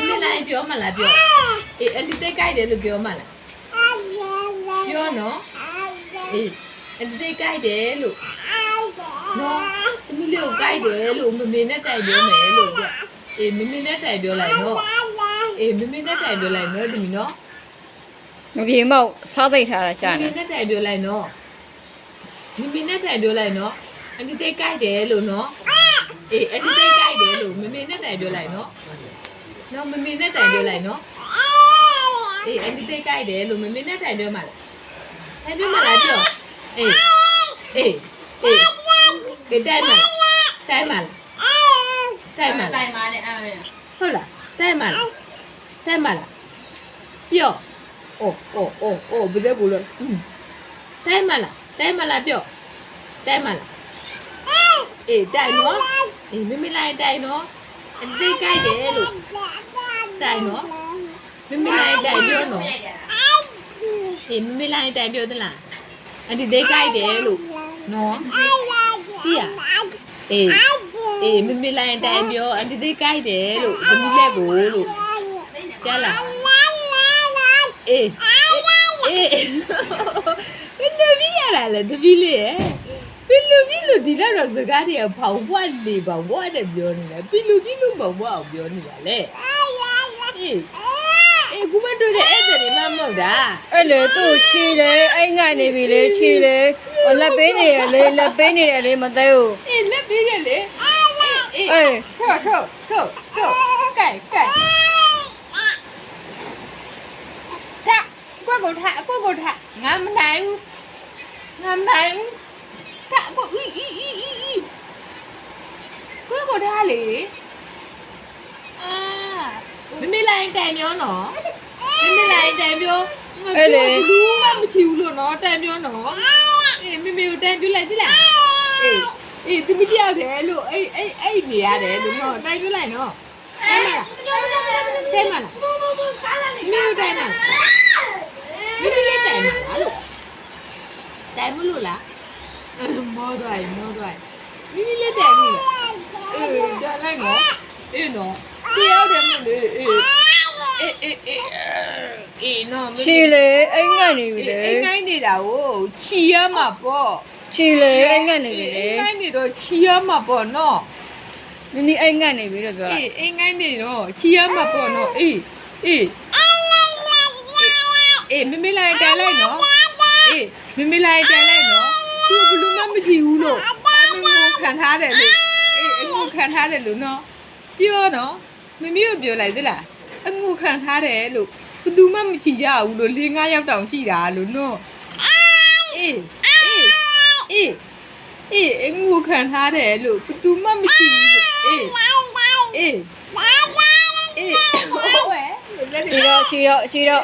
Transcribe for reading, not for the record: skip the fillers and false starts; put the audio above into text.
မလိုက်ပြောမလားပြောအန်တီတိတ်ကြိုက်တယ်လို့ပြောမလားပြောနော်အန်တီတိတ်ကြိုက်တယ်လို့နော်သမီးလေးကိုကြိုက်တယ်လို့မမေနဲ့တိုင်ပြောမယ်လို့ပြောမမေနဲ့တိုင်ပြောလိုက်နော်မမေနဲ့တိုင်ပြောလိုက်နော်သမီးနော်မပြေမောက်စားသိထားတာကြာနေမမေနဲ့တိုင်ပြောလိုက်နော်မမေနဲ့တိုင်ပြောလိုက်နော်အန်တီတိတ်ကြိုက်တယ်လို့နော်အန်တီတိတ်ကြိုက်တယ်လို့မမေနဲ့တိုင်ပြောလိုက်နော်နော်မမေနဲ့တိုင်ပြောလိုက်နော်အန်တီတိတ်ကြိုက်တယ်လို့မမေနဲ့တိုင်ပြောမှလားတိုင်ပြောမှလားပြောတိုင်မှလားတိုင်မှလားဟုတ်လားတိုင်မှလားပြောဘယ်လိုကိုလို့တိုင်မှလားပြောတိုင်မှလားတိုင်နော်မမေလိုက်တိုင်နော်အန်တီကြိုက်တယ်လို့တိုင်နော်မမေလိုက်တိုင်ပြောနော်မမေလိုက်တိုင်ပြောသလားအန်တီကြိုက်တယ်လို့နော်ကြည့်ရမမေလိုက်တိုင်ပြောအန်တီကြိုက်တယ်လို့သမီးလက်ကိုလို့ကြားလားဘယ်လိုပြရတာလဲသမီးလေးရဲ့ဘယ်လိုပြလို့ဒီလောက်တော့စကားတွေကဘောင်ဘွားလေဘောင်ဘွားတဲ့ပြောနေတာဘယ်လိုပြလို့ဘောင်ဘွားအောင်ပြောနေတာလဲကူမတို့တဲ့အဲ့တဲ့မမဟုတ်တာအဲ့လေသူ့ချီလေအိမ်ငိုက်နေပြီလေချီလေလက်ပေးနေရလေလက်ပေးနေတယ်လေမသိဘူးလက်ပေးတယ်လေထုတ်ကဲထကိုထငါမနိုင်ဘူးထကိုထလေမမေလိုက်တိုင်ပြောနော်မမေလိုက်တိုင်ပြောအဲ့လေဘူးမမချီဘူးလို့နော်တိုင်ပြောနော်မမေကိုတိုင်ပြောလိုက်သလားသူမတယောက်တယ်လို့အဲ့နေရတယ်လို့နော်တိုင်ပြောလိုက်နော်တိုင်မလားမမေတိုင်မလားမမေလေးတိုင်မလားလို့တိုင်မလို့လားမောသွားမမေလေးတိုင်မလားဒါလိုက်နော်နော်တရားတယ်မလို့နော်ချီလေအိမ်ငိုက်နေပြီလေအိမ်ငိုက်နေတာကိုချီရမှာပေါ့ချီလေအိမ်ငိုက်နေပြီလေအိမ်ငိုက်နေတော့ချီရမှာပေါ့နော်မင်းအိမ်ငိုက်နေပြီလို့ပြောတာအိမ်ငိုက်နေတော့ချီရမှာပေါ့နော်မမေလိုက်တိုင်လိုက်နော်မမေလိုက်တိုင်လိုက်နော်သူဘလူးမကြည့်ဘူးလို့အမေကိုခံထားတယ်လို့အငုခံထားတယ်လို့နော်ပြောနော်မမေကိုပြောလိုက်သလားအငုခံထားတယ်လို့ဘသူမှမချီကြဘူးလို့၄-၅ ယောက်တောင်ရှိတာလို့နော်အငုခံထားတယ်လို့ဘသူမှမချီဘူးလို့ချီတော့